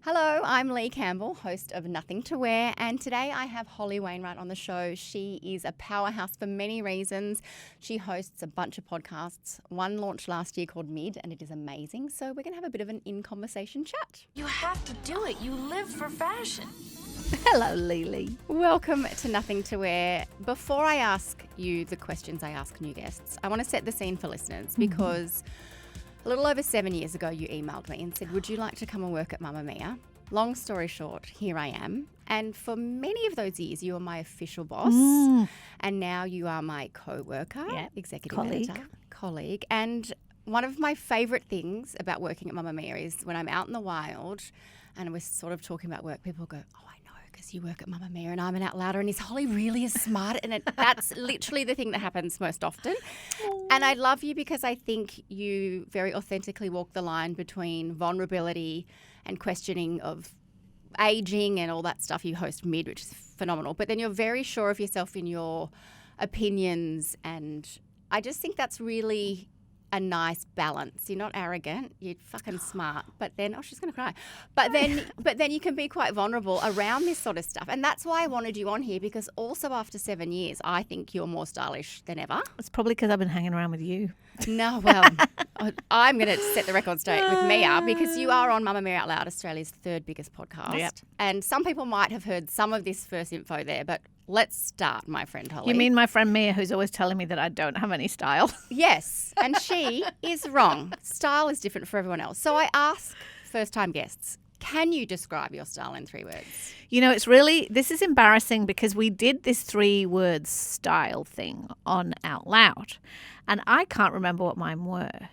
Hello, I'm Leigh Campbell, host of Nothing to Wear, and today I have Holly Wainwright on the show. She is a powerhouse for many reasons. She hosts a bunch of podcasts. One launched last year called Mid, and it is amazing. So we're going to have a bit of an in-conversation chat. You have to do it. You live for fashion. Hello, Leigh. Welcome to Nothing to Wear. Before I ask you the questions I ask new guests, I want to set the scene for listeners because a little over 7 years ago, you emailed me and said, would you like to come and work at Mamamia? Long story short, here I am. And for many of those years, you were my official boss. And now you are my co-worker, executive editor, colleague. And one of my favourite things about working at Mamamia is when I'm out in the wild and we're sort of talking about work, people go, oh, I know, because you work at Mamamia and I'm an Out Louder, and is Holly really as smart? And that's literally the thing that happens most often. And I love you because I think you very authentically walk the line between vulnerability and questioning of aging and all that stuff. You host Mid, which is phenomenal. But then you're very sure of yourself in your opinions. And I just think that's really a nice balance. You're not arrogant, you're fucking smart, but then she's gonna cry. But then you can be quite vulnerable around this sort of stuff. And that's why I wanted you on here, because also after 7 years, I think you're more stylish than ever. It's probably because I've been hanging around with you. No, well, I'm going to set the record straight with Mia, because you are on Mamamia Out Loud, Australia's third biggest podcast. Yep. And some people might have heard some of this first info there, but let's start, my friend Holly. You mean my friend Mia, who's always telling me that I don't have any style? Yes. And she is wrong. Style is different for everyone else. So I ask first-time guests, can you describe your style in 3 words? You know, this is embarrassing because we did this 3 words style thing on Out Loud, and I can't remember what mine were.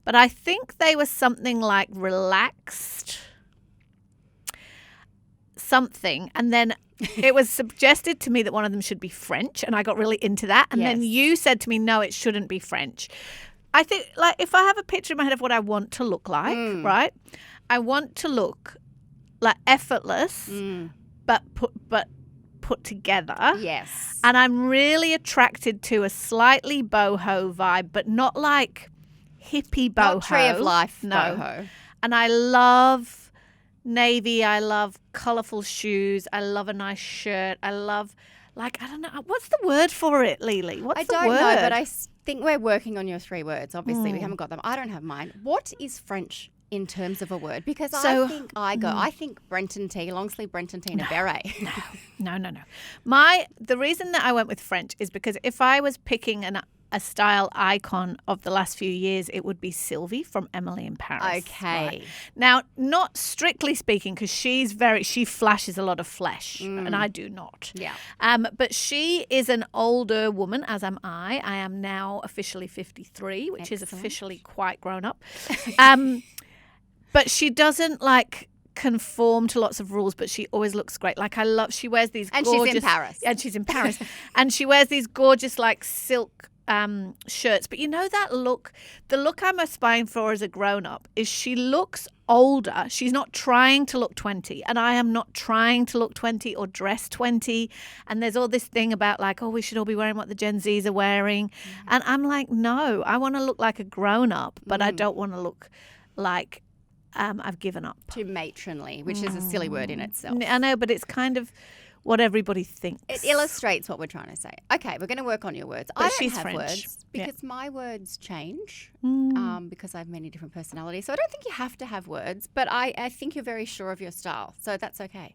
But I think they were something like relaxed something, and then it was suggested to me that one of them should be French, and I got really into that. And then you said to me, no, it shouldn't be French. I think, like, if I have a picture in my head of what I want to look like, right? I want to look like effortless, but put together. Yes. And I'm really attracted to a slightly boho vibe, but not like hippie boho. Not Tree of Life boho. And I love navy. I love colourful shoes. I love a nice shirt. I love, like, I don't know. What's the word for it, Lily? What's the word? I don't know, but I think we're working on your 3 words. Obviously, we haven't got them. I don't have mine. What is French in terms of a word? Because I think Brenton tee, long sleeve Brenton tee and a beret. No. The reason that I went with French is because if I was picking a style icon of the last few years, it would be Sylvie from Emily in Paris. Okay. Right. Now, not strictly speaking, because she flashes a lot of flesh, and I do not. Yeah. But she is an older woman, as am I. I am now officially 53, which is officially quite grown up. But she doesn't conform to lots of rules, but she always looks great. She wears these gorgeous... And she's in Paris. And she's in Paris. And she wears these gorgeous silk shirts. But you know that look, the look I'm aspiring for as a grown-up is she looks older. She's not trying to look 20, and I am not trying to look 20 or dress 20. And there's all this thing about we should all be wearing what the Gen Zs are wearing. And I'm like, no, I want to look like a grown-up, but I don't want to look like I've given up. Too matronly, which is a silly word in itself. I know, but it's kind of what everybody thinks. It illustrates what we're trying to say. Okay, we're going to work on your words. But I don't she's have French. words because my words change because I have many different personalities. So I don't think you have to have words, but I think you're very sure of your style. So that's okay.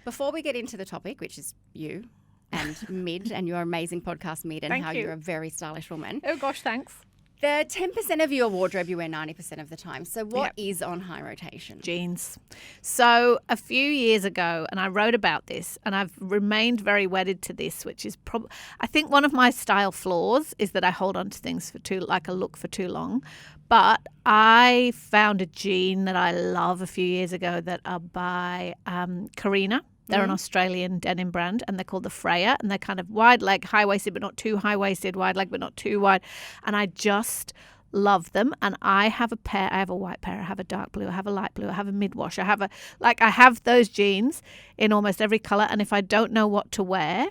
Before we get into the topic, which is you and Mid and your amazing podcast Mid and Thank how you. you're a very stylish woman. Oh, gosh, thanks. The 10% of your wardrobe you wear 90% of the time. So what is on high rotation? Jeans. So a few years ago, and I wrote about this, and I've remained very wedded to this, which is I think one of my style flaws is that I hold on to things a look for too long. But I found a jean that I love a few years ago that are by Kireina. They're an Australian denim brand, and they're called the Freya, and they're kind of wide leg, high-waisted but not too high-waisted, wide leg but not too wide, and I just love them. And I have a pair. I have a white pair, I have a dark blue, I have a light blue, I have a mid-wash, I have those jeans in almost every colour. And if I don't know what to wear,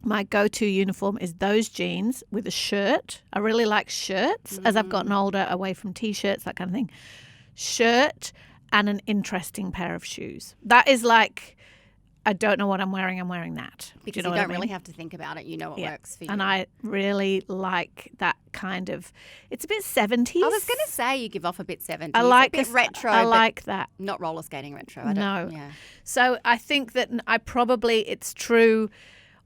my go-to uniform is those jeans with a shirt. I really like shirts as I've gotten older, away from T-shirts, that kind of thing. Shirt and an interesting pair of shoes. That is like, I don't know what I'm wearing that. Because Do you know you what don't I mean? really have to think about it. You know what works for you. And I really like that kind of, it's a bit 70s. I was going to say you give off a bit 70s. I like a bit retro. I but like that. not roller skating retro. No. Yeah. So I think that it's true.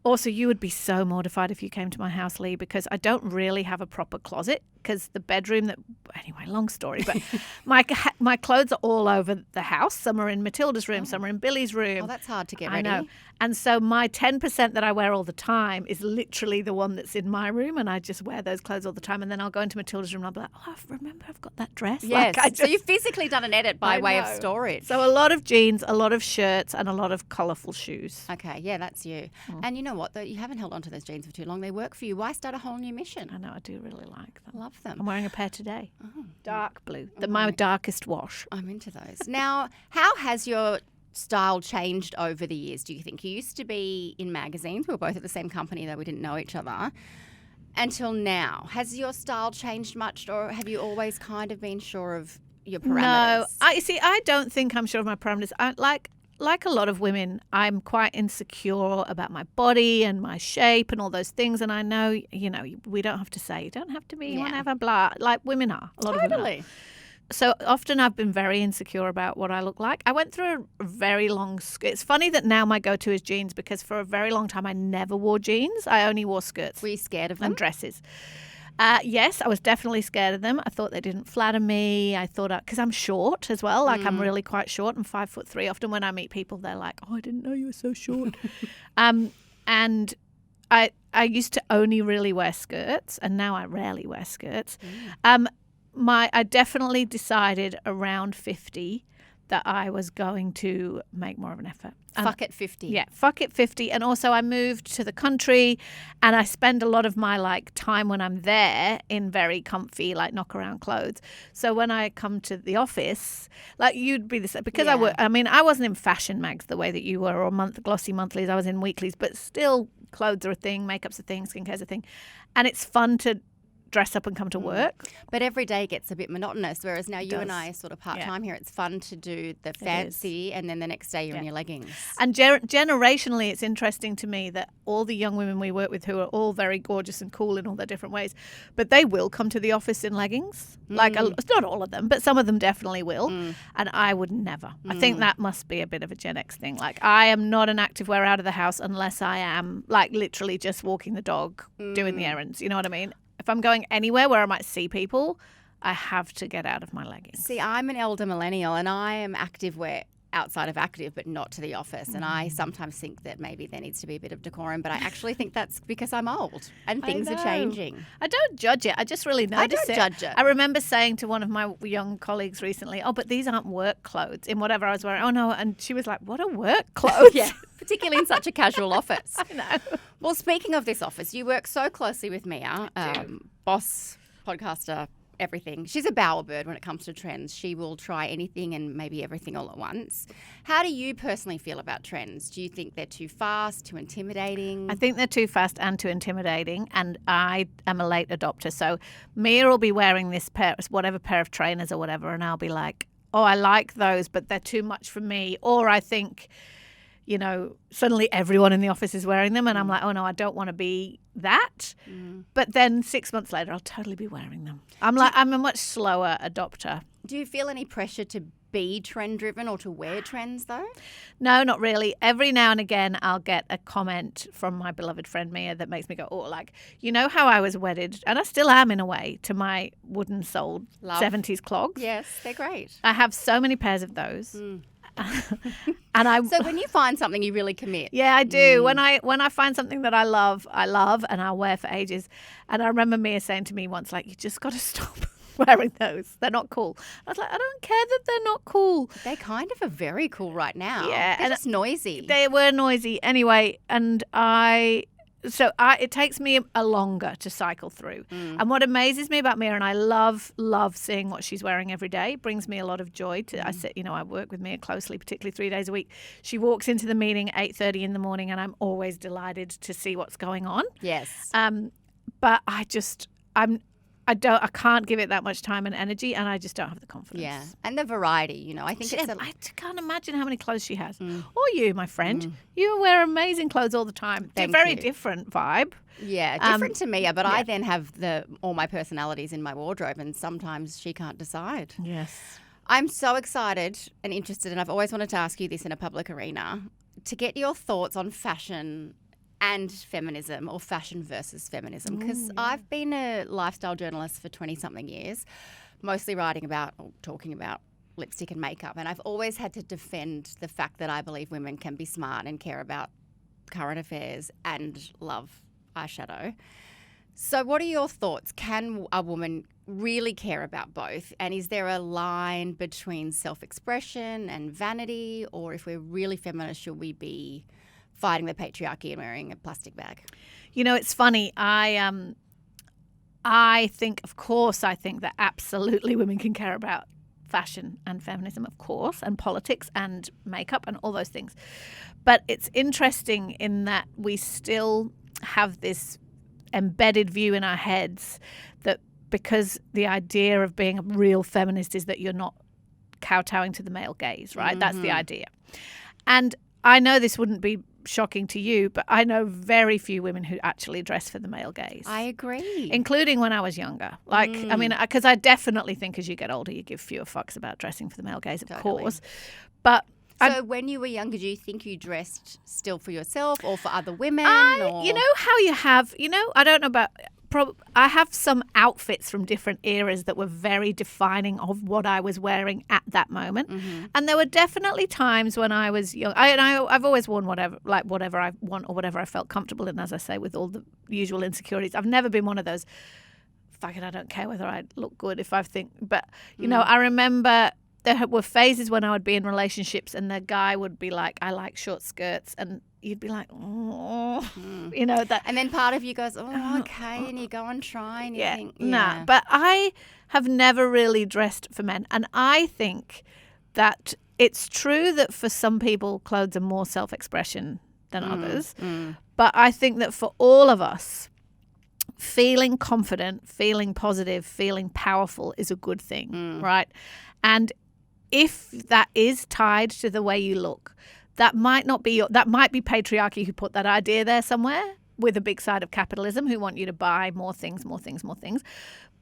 Also, you would be so mortified if you came to my house, Leigh, because I don't really have a proper closet because the bedroom anyway, long story, but my clothes are all over the house. Some are in Matilda's room, some are in Billy's room. Oh, that's hard to get ready. I know. And so my 10% that I wear all the time is literally the one that's in my room, and I just wear those clothes all the time. And then I'll go into Matilda's room and I'll be like, oh, I've got that dress. Yes. Like, So you've physically done an edit by way of storage. So a lot of jeans, a lot of shirts, and a lot of colourful shoes. Okay, yeah, that's you. And you know what, though? You haven't held on to those jeans for too long. They work for you. Why start a whole new mission? I know, I do really like them. Love them. I'm wearing a pair today. Dark blue. My darkest wash. I'm into those. Now, how has your style changed over the years, do you think? You used to be in magazines. We were both at the same company, though we didn't know each other. Until now, has your style changed much, or have you always kind of been sure of your parameters? No, I don't think I'm sure of my parameters. Like a lot of women, I'm quite insecure about my body and my shape and all those things. And I know, we don't have to say, you don't have to be whatever, blah. Like women are. A lot of women are. So often I've been very insecure about what I look like. I went through a very long It's funny that now my go-to is jeans because for a very long time I never wore jeans. I only wore skirts. Were you scared of them? And dresses. Yes, I was definitely scared of them. I thought they didn't flatter me. I thought, because I'm short as well, like I'm really quite short. I'm 5'3". Often when I meet people, they're like, oh, I didn't know you were so short. And I used to only really wear skirts, and now I rarely wear skirts. I definitely decided around 50 that I was going to make more of an effort. Fuck it 50. Yeah, fuck it 50. And also I moved to the country and I spend a lot of my time when I'm there in very comfy knock around clothes. So when I come to the office, you'd be the same because I wasn't in fashion mags the way that you were or glossy monthlies. I was in weeklies, but still clothes are a thing, makeup's a thing, skincare's a thing. And it's fun to dress up and come to work. But every day gets a bit monotonous, whereas now you and I are sort of part-time here. It's fun to do the fancy and then the next day you're in your leggings. And generationally, it's interesting to me that all the young women we work with who are all very gorgeous and cool in all their different ways, but they will come to the office in leggings. It's not all of them, but some of them definitely will. And I would never. I think that must be a bit of a Gen X thing. I am not an active wear out of the house unless I am literally just walking the dog, doing the errands. You know what I mean? If I'm going anywhere where I might see people, I have to get out of my leggings. See, I'm an elder millennial and I am active wear outside of active, but not to the office. And I sometimes think that maybe there needs to be a bit of decorum, but I actually think that's because I'm old and things are changing. I don't judge it. I just really notice it. I don't judge it. I remember saying to one of my young colleagues recently, oh, but these aren't work clothes in whatever I was wearing. Oh, no. And she was like, what are work clothes? Yeah, particularly in such a casual office. I know. Well, speaking of this office, you work so closely with Mia, boss, podcaster, everything. She's a bowerbird when it comes to trends. She will try anything and maybe everything all at once. How do you personally feel about trends? Do you think they're too fast, too intimidating? I think they're too fast and too intimidating, and I am a late adopter. So Mia will be wearing this whatever pair of trainers or whatever, and I'll be like, oh, I like those, but they're too much for me. Or I think, suddenly everyone in the office is wearing them, and I'm like, oh, no, I don't want to be that. But then 6 months later, I'll totally be wearing them. I'm a much slower adopter. Do you feel any pressure to be trend-driven or to wear trends, though? No, not really. Every now and again, I'll get a comment from my beloved friend Mia that makes me go, oh, how I was wedded, and I still am in a way, to my wooden-soled 70s clogs. Yes, they're great. I have so many pairs of those. So when you find something, you really commit. Yeah, I do. When I find something that I love, and I'll wear for ages. And I remember Mia saying to me once, you just got to stop wearing those. They're not cool. I was like, I don't care that they're not cool. They kind of are very cool right now. Yeah. They're just noisy. They were noisy anyway. And it takes me a longer to cycle through. And what amazes me about Mia, and I love seeing what she's wearing every day, brings me a lot of joy. I work with Mia closely, particularly 3 days a week. She walks into the meeting at 8:30 in the morning, and I'm always delighted to see what's going on. Yes. But I can't give it that much time and energy, and I just don't have the confidence. Yeah, and the variety, I think I can't imagine how many clothes she has. Or you, my friend. You wear amazing clothes all the time. It's a very different vibe. Yeah, different to me, but I then have all my personalities in my wardrobe, and sometimes she can't decide. Yes. I'm so excited and interested, and I've always wanted to ask you this in a public arena, to get your thoughts on fashion and feminism, or fashion versus feminism, because I've been a lifestyle journalist for 20-something years, mostly writing about or talking about lipstick and makeup, and I've always had to defend the fact that I believe women can be smart and care about current affairs and love eyeshadow. So what are your thoughts? Can a woman really care about both? And is there a line between self-expression and vanity? Or if we're really feminist, should we be fighting the patriarchy and wearing a plastic bag? It's funny. I think that absolutely women can care about fashion and feminism, of course, and politics and makeup and all those things. But it's interesting in that we still have this embedded view in our heads that because the idea of being a real feminist is that you're not kowtowing to the male gaze, right? That's the idea. And I know this wouldn't be shocking to you, but I know very few women who actually dress for the male gaze. I agree. Including when I was younger. Because I definitely think as you get older, you give fewer fucks about dressing for the male gaze, of course. But so when you were younger, do you think you dressed still for yourself or for other women? You know how you have, I don't know about... I have some outfits from different eras that were very defining of what I was wearing at that moment. And there were definitely times when I was young. I've always worn whatever I want or whatever I felt comfortable in, as I say, with all the usual insecurities. I've never been one of those, fuck it, I don't care whether I look good if I think. But, I remember there were phases when I would be in relationships and the guy would be like, I like short skirts, and you'd be like, oh, that. And then part of you goes, oh, okay, and you go and try and you think, Nah. But I have never really dressed for men, and I think that it's true that for some people clothes are more self-expression than others, but I think that for all of us, feeling confident, feeling positive, feeling powerful is a good thing, right? And if that is tied to the way you look, that might be patriarchy who put that idea there somewhere with a big side of capitalism who want you to buy more things.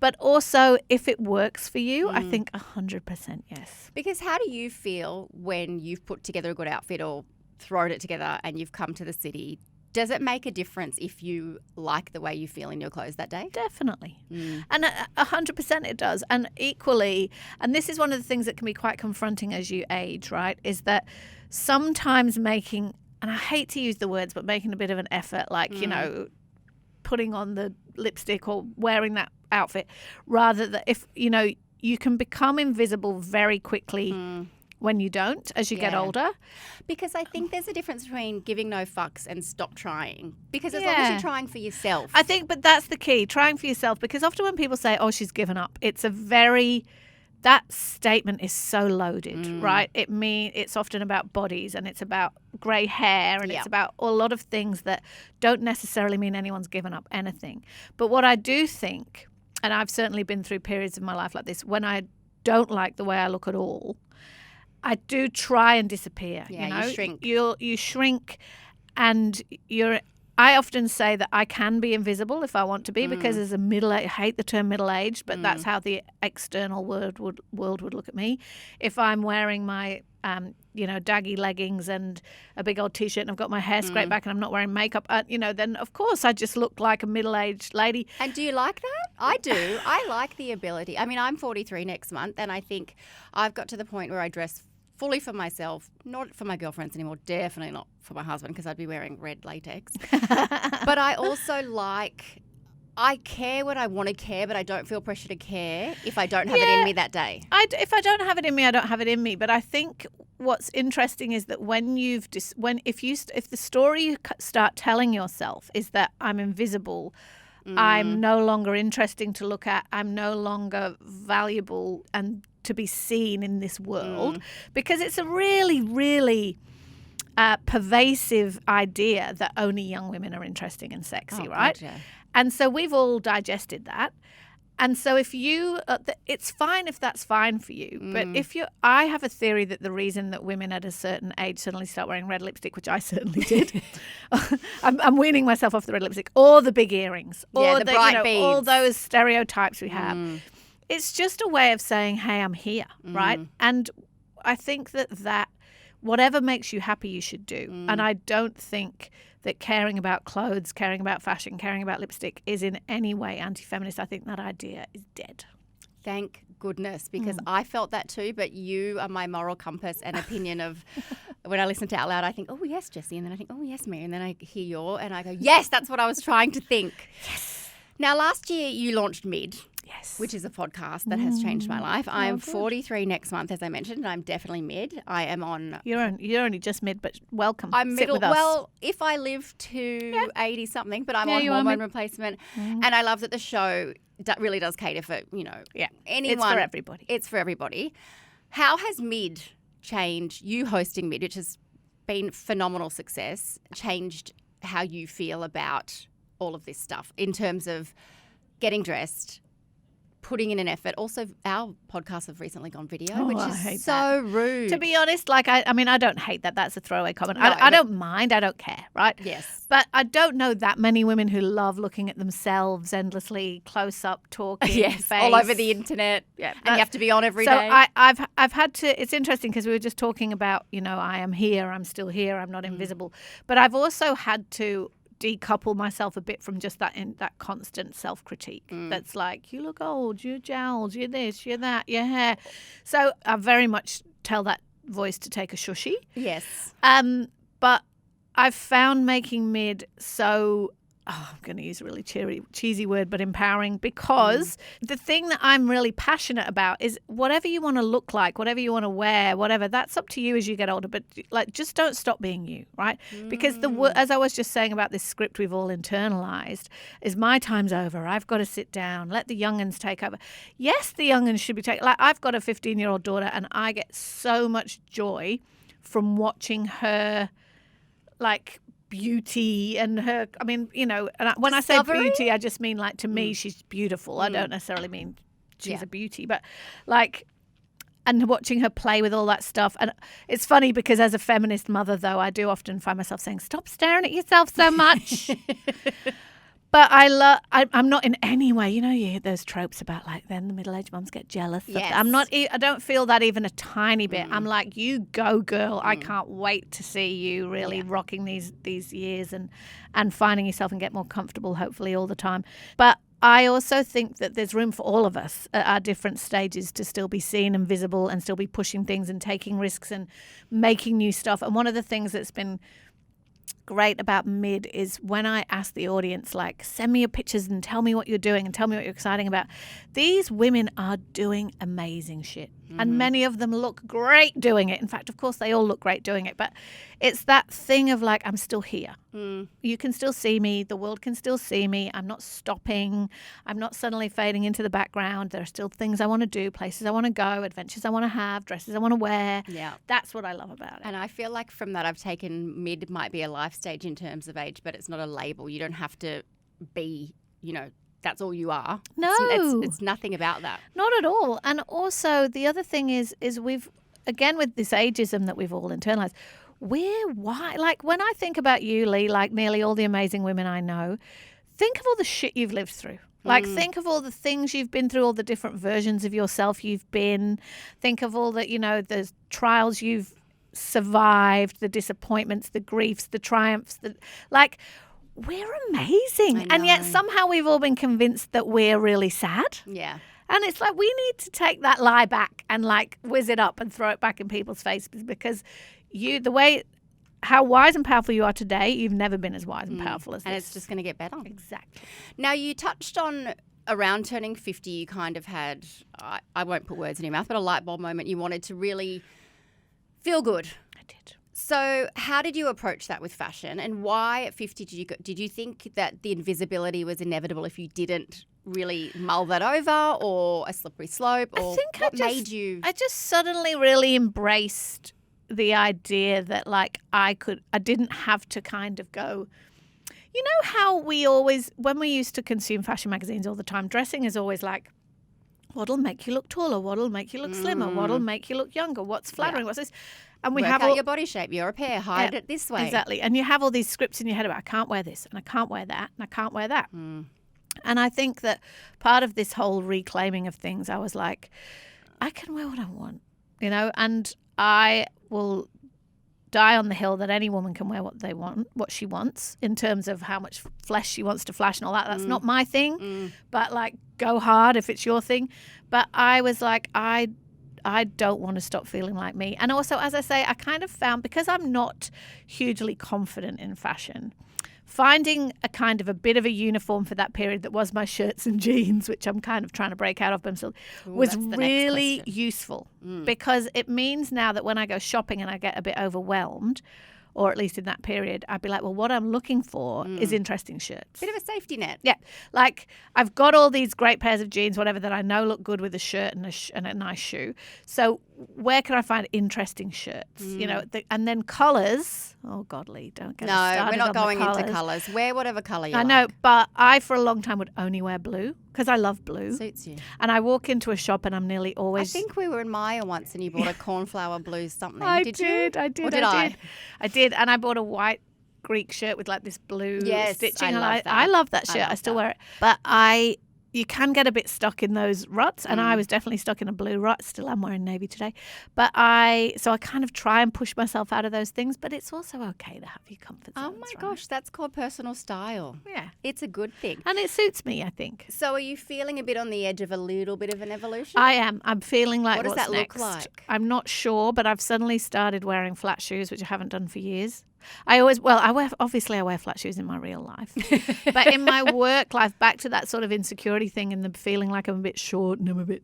But also, if it works for you, I think 100% yes. Because how do you feel when you've put together a good outfit or thrown it together and you've come to the city? Does it make a difference if you like the way you feel in your clothes that day? Definitely. And 100% it does. And equally, and this is one of the things that can be quite confronting as you age, right, is that sometimes making, and I hate to use the words, but making a bit of an effort, like, putting on the lipstick or wearing that outfit, rather than if, you can become invisible very quickly when you don't, as you get older. Because I think there's a difference between giving no fucks and stop trying. Because as long as you're trying for yourself. I think, but that's the key, trying for yourself. Because often when people say, oh, she's given up, that statement is so loaded, right? It's often about bodies and it's about grey hair and it's about a lot of things that don't necessarily mean anyone's given up anything. But what I do think, and I've certainly been through periods of my life like this, when I don't like the way I look at all, I do try and disappear. Yeah, you shrink. You shrink, and I often say that I can be invisible if I want to be, because as I hate the term middle-aged, but that's how the external world would look at me. If I'm wearing my daggy leggings and a big old T-shirt and I've got my hair scraped back and I'm not wearing makeup, then of course I just look like a middle-aged lady. And do you like that? I do. I like the ability. I mean, I'm 43 next month, and I think I've got to the point where I dress fully for myself, not for my girlfriends anymore, definitely not for my husband because I'd be wearing red latex. But I also I care what I want to care, but I don't feel pressure to care if I don't have it in me that day. If I don't have it in me, I don't have it in me. But I think what's interesting is that if the story you start telling yourself is that I'm invisible, I'm no longer interesting to look at, I'm no longer valuable and to be seen in this world, because it's a really, really pervasive idea that only young women are interesting and sexy, right? God, yeah. And so we've all digested that. And so if you, it's fine if that's fine for you. But I have a theory that the reason that women at a certain age suddenly start wearing red lipstick, which I certainly did, I'm weaning myself off the red lipstick, or the big earrings, or the bright beads. all those stereotypes we have. It's just a way of saying, hey, I'm here, right? And I think that whatever makes you happy, you should do. And I don't think that caring about clothes, caring about fashion, caring about lipstick is in any way anti-feminist. I think that idea is dead. Thank goodness, because I felt that too, but you are my moral compass and opinion of when I listen to Out Loud, I think, oh, yes, Jessie, and then I think, oh, yes, Mary, and then I hear your, and I go, yes, that's what I was trying to think. Yes. Now, last year you launched Mid. Yes. Which is a podcast that has changed my life. I am 43 next month, as I mentioned, and I'm definitely mid. I am on... You're only just mid, but welcome. I'm Sit middle. with us. Well, if I live to 80-something, but I'm on hormone replacement. And I love that the show really does cater for, anyone. It's for everybody. It's for everybody. How has Mid changed, you hosting Mid, which has been phenomenal success, changed how you feel about all of this stuff in terms of getting dressed, putting in an effort. Also, our podcasts have recently gone video, which is so rude. To be honest, I don't hate that. That's a throwaway comment. No, I don't mind. I don't care, right? Yes. But I don't know that many women who love looking at themselves endlessly, close up, talking, face. All over the internet. Yeah, and you have to be on every day. So I've had to. It's interesting because we were just talking about, I am here, I'm still here, I'm not invisible. But I've also had to decouple myself a bit from just that constant self-critique that's like, you look old, you're jowls, you're this, you're that, your hair. So I very much tell that voice to take a shushie. Yes. But I've found making Mid so... I'm going to use a really cheesy word, but empowering, because the thing that I'm really passionate about is whatever you want to look like, whatever you want to wear, whatever, that's up to you as you get older. But just don't stop being you, right? Because as I was just saying about this script we've all internalized, is my time's over. I've got to sit down, let the young'uns take over. Yes, the young'uns should be taken. I've got a 15-year-old daughter, and I get so much joy from watching her, beauty and her, when I say beauty, I just mean to me, she's beautiful. I don't necessarily mean she's a beauty, but and watching her play with all that stuff. And it's funny because as a feminist mother, though, I do often find myself saying, stop staring at yourself so much. But I'm not in any way, you hear those tropes about then the middle-aged mums get jealous. Yes. I don't feel that even a tiny bit. I'm like, you go, girl. I can't wait to see you really rocking these years and finding yourself and get more comfortable, hopefully, all the time. But I also think that there's room for all of us at our different stages to still be seen and visible and still be pushing things and taking risks and making new stuff. And one of the things that's been great about Mid is when I ask the audience, send me your pictures and tell me what you're doing and tell me what you're exciting about. These women are doing amazing shit. And many of them look great doing it. In fact, of course, they all look great doing it. But it's that thing of I'm still here. You can still see me. The world can still see me. I'm not stopping. I'm not suddenly fading into the background. There are still things I want to do, places I want to go, adventures I want to have, dresses I want to wear. Yeah. That's what I love about it. And I feel like from that I've taken Mid might be a life stage in terms of age, but it's not a label. You don't have to be, that's all you are. No. It's nothing about that. Not at all. And also the other thing is we've, again, with this ageism that we've all internalized, we're why? When I think about you, Leigh, nearly all the amazing women I know, think of all the shit you've lived through. Think of all the things you've been through, all the different versions of yourself you've been. Think of all the, the trials you've survived, the disappointments, the griefs, the triumphs, we're amazing. And yet somehow we've all been convinced that we're really sad. Yeah. And it's we need to take that lie back and whiz it up and throw it back in people's faces, because how wise and powerful you are today, you've never been as wise and powerful as this. And it's just going to get better. Exactly. Now, you touched on around turning 50, you kind of had, I won't put words in your mouth, but a light bulb moment. You wanted to really feel good. I did. So how did you approach that with fashion, and why at 50 did you think that the invisibility was inevitable if you didn't really mull that over, or a slippery slope, or what made you? I just suddenly really embraced the idea that I didn't have to kind of go, You know how we always, when we used to consume fashion magazines all the time, dressing is always like, what'll make you look taller? What'll make you look slimmer? What'll make you look younger? What's flattering? What's this? And we Work have out all your body shape, your repair, hide it this way. Exactly. And you have all these scripts in your head about I can't wear this and I can't wear that and I can't wear that. And I think that part of this whole reclaiming of things, I was like, I can wear what I want, you know, and I will die on the hill that any woman can wear what they want, what she wants, in terms of how much flesh she wants to flash and all that. That's not my thing, but like go hard if it's your thing. But I was like, I don't want to stop feeling like me. And also, as I say, I kind of found, because I'm not hugely confident in fashion, finding a kind of a bit of a uniform for that period that was my shirts and jeans, which I'm kind of trying to break out of, was really useful because it means now that when I go shopping and I get a bit overwhelmed, or at least in that period, I'd be like, well, what I'm looking for is interesting shirts. Bit of a safety net. Yeah. Like I've got all these great pairs of jeans, whatever, that I know look good with a shirt and a nice shoe. So where can I find interesting shirts? You know, and then colours. Oh, God, Leigh, don't get us started. No, we're not going into colours. Wear whatever colour you like. I know, but I, for a long time, would only wear blue because I love blue. Suits you. And I walk into a shop and I'm nearly always... I think we were in Maya once and you bought a cornflower blue something. I did you? I did. Or did I? I did. And I bought a white Greek shirt with like this blue stitching. I love that shirt. I still wear it. But you can get a bit stuck in those ruts, and I was definitely stuck in a blue rut. Still am wearing navy today. But I kind of try and push myself out of those things, but it's also okay to have your comfort zones. Oh my gosh, that's called personal style. Yeah. It's a good thing. And it suits me, I think. So are you feeling a bit on the edge of a little bit of an evolution? I am. I'm feeling like, what does what's that look next? like? I'm not sure, but I've suddenly started wearing flat shoes, which I haven't done for years. I wear flat shoes in my real life, but in my work life, back to that sort of insecurity thing and the feeling like I'm a bit short and I'm a bit,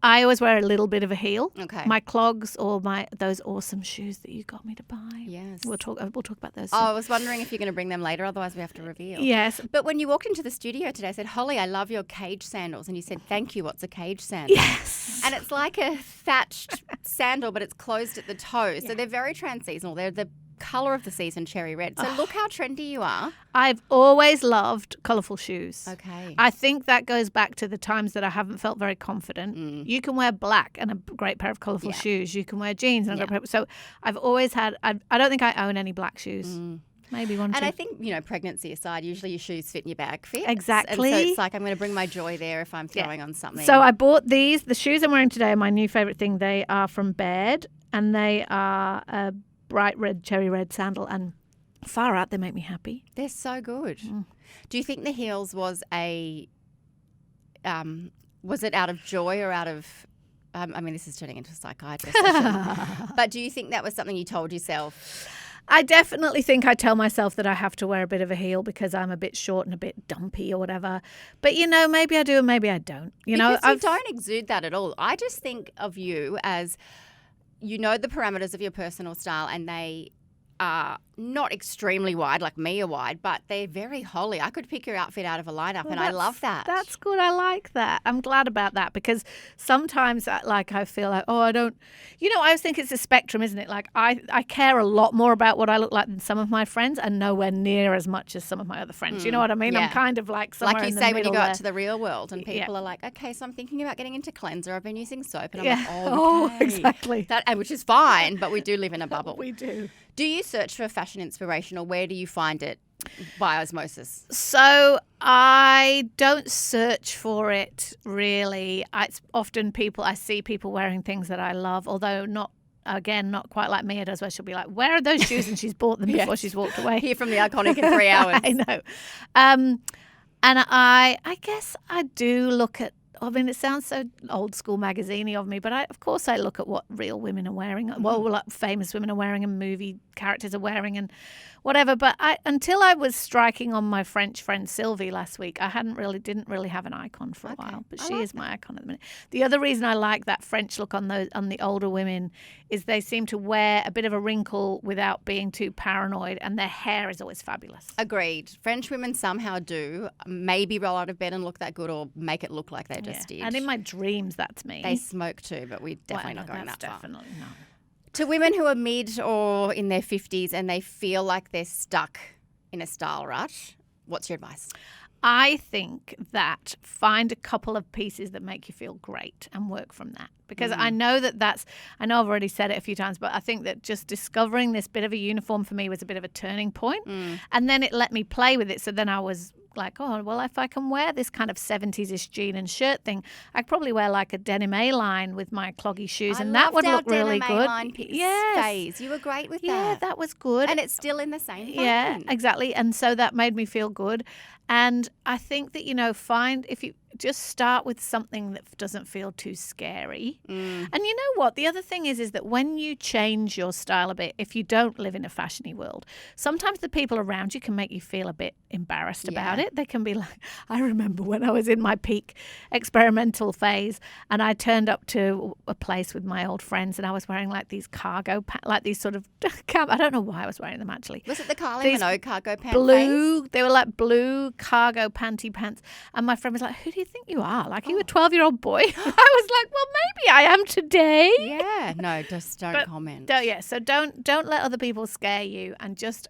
I always wear a little bit of a heel. Okay. My clogs or those awesome shoes that you got me to buy. Yes. We'll talk about those. Oh, I was wondering if you're going to bring them later, otherwise we have to reveal. Yes. But when you walked into the studio today, I said, Holly, I love your cage sandals. And you said, thank you, what's a cage sandal? Yes. And it's like a thatched sandal, but it's closed at the toe. So they're very trans-seasonal. They're the colour of the season, cherry red. So look how trendy you are. I've always loved colourful shoes. Okay. I think that goes back to the times that I haven't felt very confident. You can wear black and a great pair of colourful shoes. You can wear jeans and a great pair. So I've always had, I don't think I own any black shoes. Maybe one, and two. I think, pregnancy aside, usually your shoes fit and your bag fits. Exactly. And so it's like, I'm going to bring my joy there if I'm throwing on something. So I bought these. The shoes I'm wearing today are my new favourite thing. They are from Baird, and they are a bright red, cherry red sandal, and far out, they make me happy. They're so good. Do you think the heels was was it out of joy or out of, this is turning into a psychiatrist session, but do you think that was something you told yourself? I definitely think I tell myself that I have to wear a bit of a heel because I'm a bit short and a bit dumpy or whatever. But, maybe I do and maybe I don't. Because you don't exude that at all. I just think of you as, the parameters of your personal style, and they are not extremely wide, like me are wide, but they're very Holly. I could pick your outfit out of a lineup, and I love that. That's good. I like that. I'm glad about that, because sometimes I feel like, I don't, I always think it's a spectrum, isn't it? Like I care a lot more about what I look like than some of my friends, and nowhere near as much as some of my other friends. You know what I mean? Yeah. I'm kind of like somewhere like you in the say middle when you go there. out to the real world and people are like, okay, so I'm thinking about getting into cleanser. I've been using soap, and I'm like, oh, okay. Exactly. Which is fine, but we do live in a bubble. We do. Do you search for fashion inspiration, or where do you find it by osmosis? So I don't search for it really. It's often I see people wearing things that I love, although not quite like Mia does, where she'll be like, where are those shoes? And she's bought them before she's walked away. Hear from the iconic in 3 hours. I know. And I guess I do look at, it sounds so old school magazine-y of me, but of course I look at what real women are wearing, like famous women are wearing and movie characters are wearing and whatever. But until I was striking on my French friend Sylvie last week, I didn't really have an icon for a while, but she is my icon at the minute. The other reason I like that French look on the older women is they seem to wear a bit of a wrinkle without being too paranoid, and their hair is always fabulous. Agreed. French women somehow do maybe roll out of bed and look that good, or make it look like they just did. And in my dreams, that's me. They smoke too, but we're definitely not going that far. Definitely not. To women who are mid or in their 50s and they feel like they're stuck in a style rush, what's your advice? I think that find a couple of pieces that make you feel great and work from that. Because I know I know I've already said it a few times, but I think that just discovering this bit of a uniform for me was a bit of a turning point. And then it let me play with it. So then I was like, oh, well, if I can wear this kind of 70s-ish jean and shirt thing, I could probably wear like a denim A-line with my cloggy shoes, and that would look really good. Yes. You were great with that. Yeah, that was good. And it's still in the same vein. Yeah, exactly. And so that made me feel good. And I think that, if you just start with something that doesn't feel too scary. And you know what? The other thing is that when you change your style a bit, if you don't live in a fashiony world, sometimes the people around you can make you feel a bit embarrassed about it. They can be like, I remember when I was in my peak experimental phase and I turned up to a place with my old friends and I was wearing like these cargo, like these sort of, I don't know why I was wearing them actually. Was it the Kylie Minogue cargo pants? Blue, they were like blue cargo panty pants. And my friend was like, who do you think you are? Like, are you a 12-year-old boy? I was like, well, maybe I am today. Yeah. No, just don't comment. So don't let other people scare you and just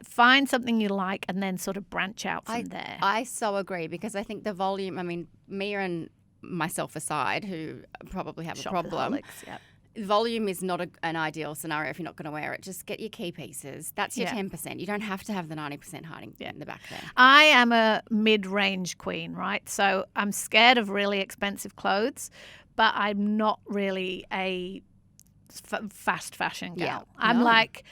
find something you like and then sort of branch out from there. I so agree because I think the volume, I mean, Mia and myself aside, who probably have a problem. Volume is not an ideal scenario if you're not going to wear it. Just get your key pieces. That's your 10%. You don't have to have the 90% hiding in the back there. I am a mid-range queen, right? So I'm scared of really expensive clothes, but I'm not really a fast fashion gal. I like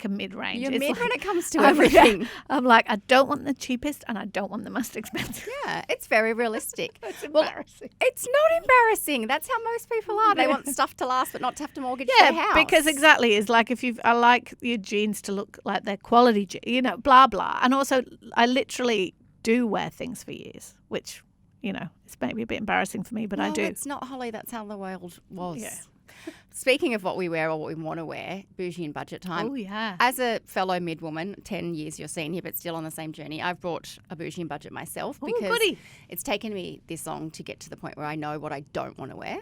a mid-range. You're mid when it comes to everything. I'm like, I don't want the cheapest and I don't want the most expensive. Yeah, it's very realistic. It's embarrassing. It's not embarrassing. That's how most people are. They want stuff to last but not to have to mortgage their house. Yeah, because exactly. It's like I like your jeans to look like they're quality, blah, blah. And also, I literally do wear things for years, which, it's maybe a bit embarrassing for me, but I do. It's not, Holly. That's how the world was. Yeah. Speaking of what we wear or what we want to wear, BOUJEE and budget time. Oh, yeah. As a fellow mid-woman, 10 years your senior, but still on the same journey, I've brought a BOUJEE and budget myself because it's taken me this long to get to the point where I know what I don't want to wear.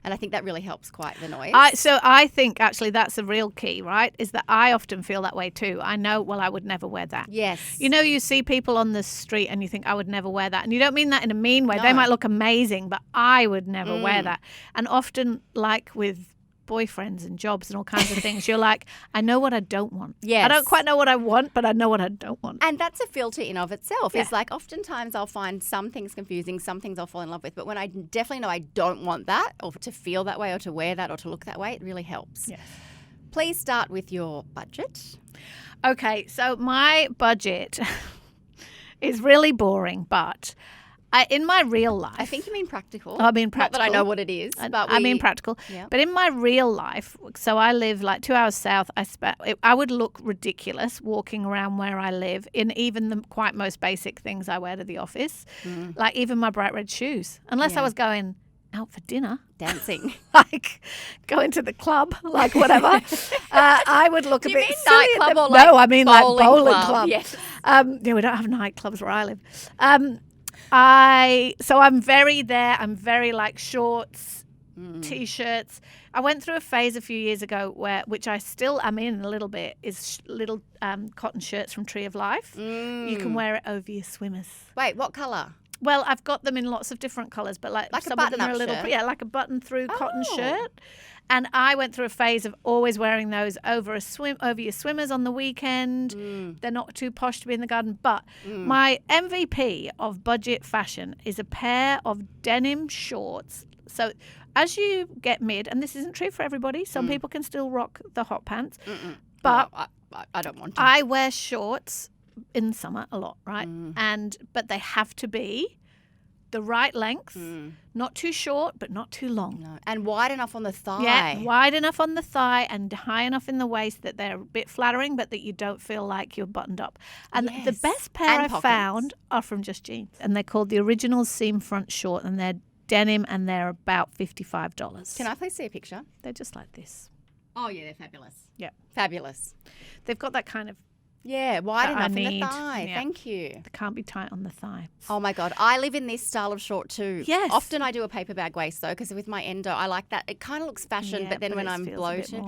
And I think that really helps quiet the noise. So I think actually that's the real key, right? Is that I often feel that way too. I know, well, I would never wear that. Yes. You see people on the street and you think, I would never wear that. And you don't mean that in a mean way. No. They might look amazing, but I would never wear that. And often, like with boyfriends and jobs and all kinds of things, you're like, I know what I don't want. Yes. I don't quite know what I want, but I know what I don't want. And that's a filter in of itself. It's like oftentimes I'll find some things confusing, some things I'll fall in love with, but when I definitely know I don't want that or to feel that way or to wear that or to look that way, it really helps. Yes. Please start with your budget. Okay, so my budget is really boring, but in my real life... I think you mean practical. I mean practical. Not that I know what it is. I mean practical. Yeah. But in my real life, so I live like 2 hours south, I would look ridiculous walking around where I live in even the quite most basic things I wear to the office, like even my bright red shoes. Unless I was going out for dinner. Dancing. Like going to the club, like whatever. I would look a bit silly. Nightclub or no, I mean like bowling club. Yes. We don't have nightclubs where I live. I'm very there. I'm very like shorts, T-shirts. I went through a phase a few years ago which I still am in a little bit, is little cotton shirts from Tree of Life. You can wear it over your swimmers. Wait, what colour? Well, I've got them in lots of different colours, but like some of them are a little, like a button-through cotton shirt. And I went through a phase of always wearing those over your swimmers on the weekend. They're not too posh to be in the garden. But my MVP of budget fashion is a pair of denim shorts. So as you get mid, and this isn't true for everybody, some people can still rock the hot pants. But no, I don't want to. I wear shorts in summer a lot, right? But they have to be the right length, not too short, but not too long. No. And wide enough on the thigh. Yeah, wide enough on the thigh and high enough in the waist that they're a bit flattering, but that you don't feel like you're buttoned up. And the best pair I found are from Just Jeans. And they're called the Original Seam Front Short, and they're denim, and they're about $55. Can I please see a picture? They're just like this. Oh, yeah, they're fabulous. Yeah. Fabulous. They've got that kind of... Yeah, wide enough in the need. thigh. Yeah. Thank you. They can't be tight on the thigh. Oh, my God. I live in this style of short too. Yes. Often I do a paper bag waist, though, because with my endo, I like that. It kind of looks fashion, but then when I'm bloated.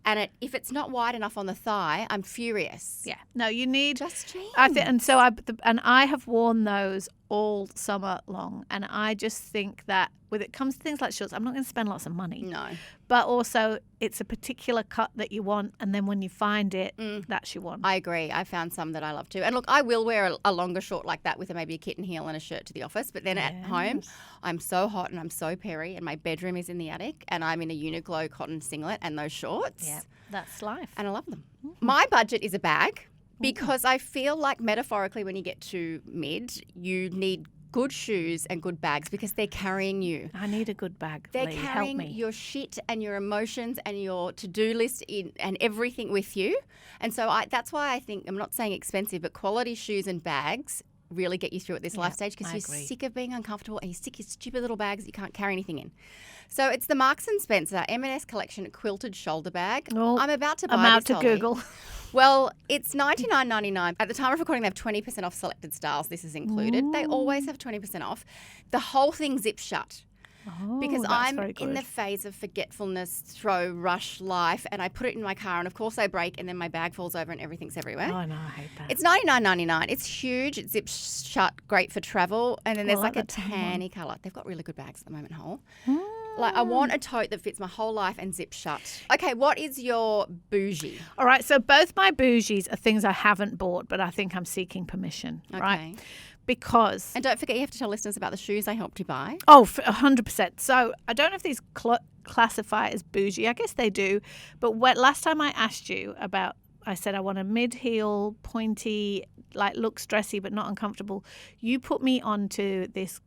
And if it's not wide enough on the thigh, I'm furious. Yeah. No, you need Just jeans. I think, and so I have worn those all summer long, and I just think that when it comes to things like shorts, I'm not going to spend lots of money. No. But also, it's a particular cut that you want, and then when you find it, that's your one. I agree. I found some that I love too. And look, I will wear a longer short like that with maybe a kitten heel and a shirt to the office. But then at home, I'm so hot and I'm so perry, and my bedroom is in the attic, and I'm in a Uniqlo cotton singlet and those shorts. Yeah, that's life. And I love them. My budget is a bag. Because I feel like metaphorically when you get to mid, you need good shoes and good bags because they're carrying you. I need a good bag. They're Leigh. Help carrying me. your shit and your emotions and your to-do list and everything with you. And so that's why I think, I'm not saying expensive, but quality shoes and bags really get you through at this life stage because you're sick of being uncomfortable and you're sick of your stupid little bags that you can't carry anything in. So it's the Marks & Spencer M&S Collection Quilted Shoulder Bag. Oh, I'm about to buy I'm out this, to Holly. Google. Well, it's $99.99. At the time of recording, they have 20% off selected styles. This is included. They always have 20% off. The whole thing zips shut. Because I'm in the phase of forgetfulness, throw, rush life, and I put it in my car, and of course I break, and then my bag falls over and everything's everywhere. Oh, no, I hate that. It's $99.99. It's huge. It zips shut, great for travel. And then there's like a tanny colour. They've got really good bags at the moment, Hole. Like, I want a tote that fits my whole life and zips shut. Okay, what is your bougie? All right, so both my bougies are things I haven't bought, but I think I'm seeking permission, right? Because... And don't forget, you have to tell listeners about the shoes I helped you buy. Oh, 100%. So I don't know if these classify as bougie. I guess they do. But last time I asked you about, I said I want a mid-heel, pointy, like looks dressy but not uncomfortable. You put me onto this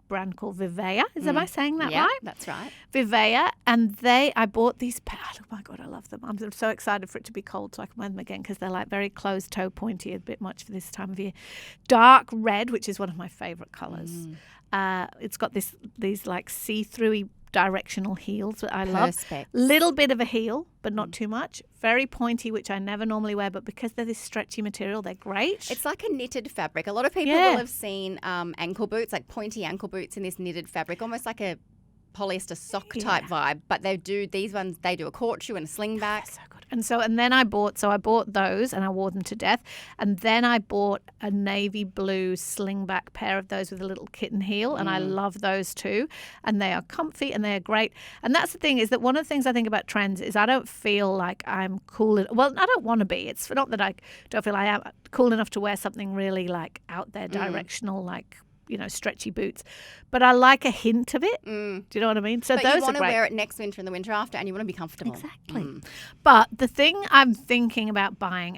brand called Vivaia. Am I saying that right? That's right. Vivaia, and I bought these pairs. Oh my God, I love them. I'm so excited for it to be cold so I can wear them again because they're like very closed toe pointy, a bit much for this time of year. Dark red, which is one of my favorite colors. It's got these like see-through directional heels that I love. Little bit of a heel, but not too much. Very pointy, which I never normally wear, but because they're this stretchy material, they're great. It's like a knitted fabric. A lot of people will have seen ankle boots, like pointy ankle boots in this knitted fabric, almost like a polyester sock type vibe. But these ones, they do a court shoe and a slingback. So good. And then I bought those and I wore them to death. And then I bought a navy blue slingback pair of those with a little kitten heel. And I love those too. And they are comfy and they are great. And that's the thing, is that one of the things I think about trends is I don't feel like I'm cool. Well, I don't want to be. It's not that I don't feel I am cool enough to wear something really like out there, directional, like, stretchy boots. But I like a hint of it. Do you know what I mean? So but those you want are to great. wear it next winter and the winter after, and you want to be comfortable. Exactly. But the thing I'm thinking about buying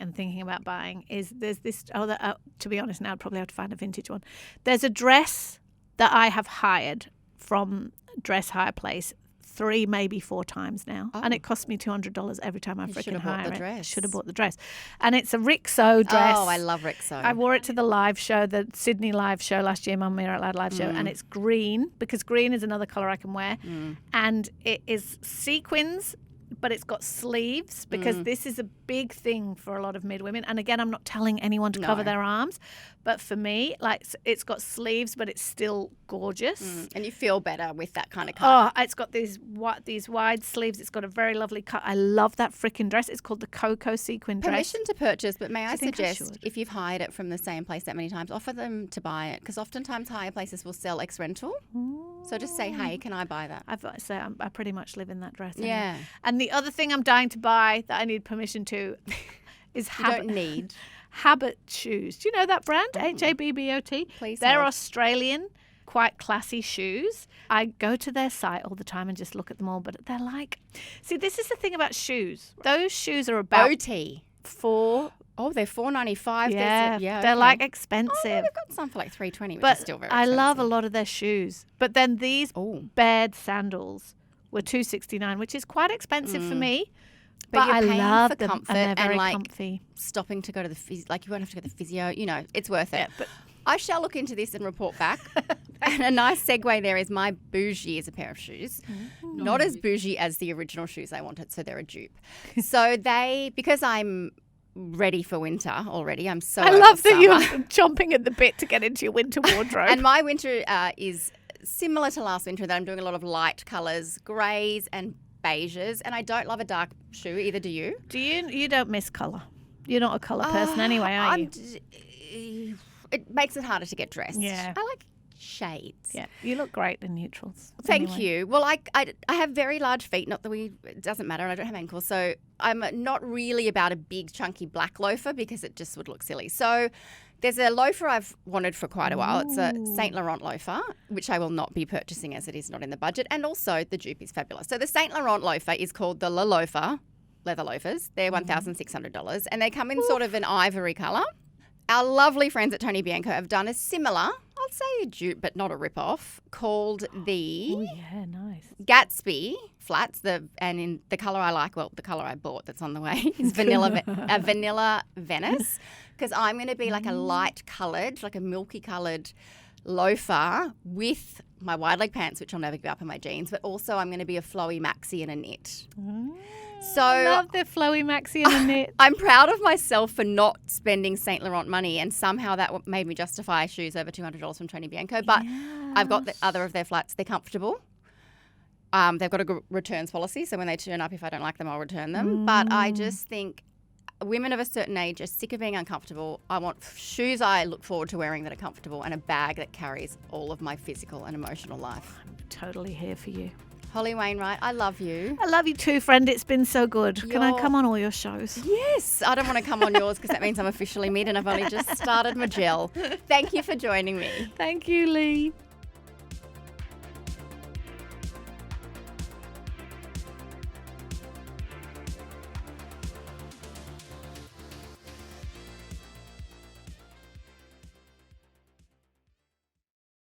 is there's this, to be honest, now I'd probably have to find a vintage one. There's a dress that I have hired from Dress Hire Place 3, maybe 4 times now. And it costs me $200 every time I freaking hire it. I should have bought the dress. And it's a Rixo dress. Oh, I love Rixo. I wore it to the live show, the Sydney live show last year, Mamamia Out Loud live show, and it's green, because green is another colour I can wear. And it is sequins, but it's got sleeves, because this is a big thing for a lot of mid women. And again, I'm not telling anyone to cover their arms, but for me, like, it's got sleeves, but it's still gorgeous. And you feel better with that kind of cut. Oh, it's got these wide sleeves. It's got a very lovely cut. I love that freaking dress. It's called the Coco sequin dress. Permission to purchase, but may I suggest, if you've hired it from the same place that many times, offer them to buy it, because oftentimes hire places will sell ex-rental. So just say, hey, can I buy that? I pretty much live in that dress. Yeah. Anyway. And the other thing I'm dying to buy that I need permission to is Habbot Shoes. Do you know that brand? Habbot? Please. They're Australian, quite classy shoes. I go to their site all the time and just look at them all, but they're like, see, this is the thing about shoes. Those shoes are about OT. They're $4.95. Yeah, they're like expensive. They've got some for like $3.20, which is still very expensive. I love a lot of their shoes. But then these bed sandals were $2.69, which is quite expensive for me. But you're I paying love for them, comfort and they're very like comfy. Stopping to go to the you won't have to go to the physio. It's worth it. Yeah, but I shall look into this and report back. And a nice segue there is my bougie is a pair of shoes. Not as bougie as the original shoes I wanted, so they're a dupe. So because I'm ready for winter already, I'm so I love that you're chomping at the bit to get into your winter wardrobe. And my winter is similar to last winter, that I'm doing a lot of light colours, greys and beiges, and I don't love a dark shoe, either do you? Do you? You don't miss colour. You're not a colour person anyway, are you? It makes it harder to get dressed. Yeah. I like shades. Yeah, you look great in neutrals. Thank anyway. you. Well, I have very large feet. Not that it doesn't matter, and I don't have ankles, so I'm not really about a big chunky black loafer because it just would look silly. So there's a loafer I've wanted for quite a while. It's a Saint Laurent loafer, which I will not be purchasing as it is not in the budget, and also the dupe is fabulous. So the Saint Laurent loafer is called the Le Loafer leather loafers. They're $1,600, and they come in sort of an ivory colour. Our lovely friends at Tony Bianco have done a similar, I'll say a dupe, but not a rip-off, called the nice. Gatsby flats. And in the colour I like, well, the colour I bought that's on the way is vanilla Venice, because I'm going to be like a light coloured, like a milky coloured loafer with my wide leg pants, which I'll never give up, and my jeans, but also I'm going to be a flowy maxi and a knit. So I love the flowy maxi and the knit. I'm proud of myself for not spending Saint Laurent money, and somehow that made me justify shoes over $200 from Tony Bianco. But I've got the other of their flats. They're comfortable. They've got a good returns policy, so when they turn up, if I don't like them, I'll return them. But I just think women of a certain age are sick of being uncomfortable. I want shoes I look forward to wearing that are comfortable, and a bag that carries all of my physical and emotional life. I'm totally here for you. Holly Wainwright, I love you. I love you too, friend. It's been so good. Can I come on all your shows? Yes. I don't want to come on yours because that means I'm officially mid and I've only just started my gel. Thank you for joining me. Thank you, Leigh.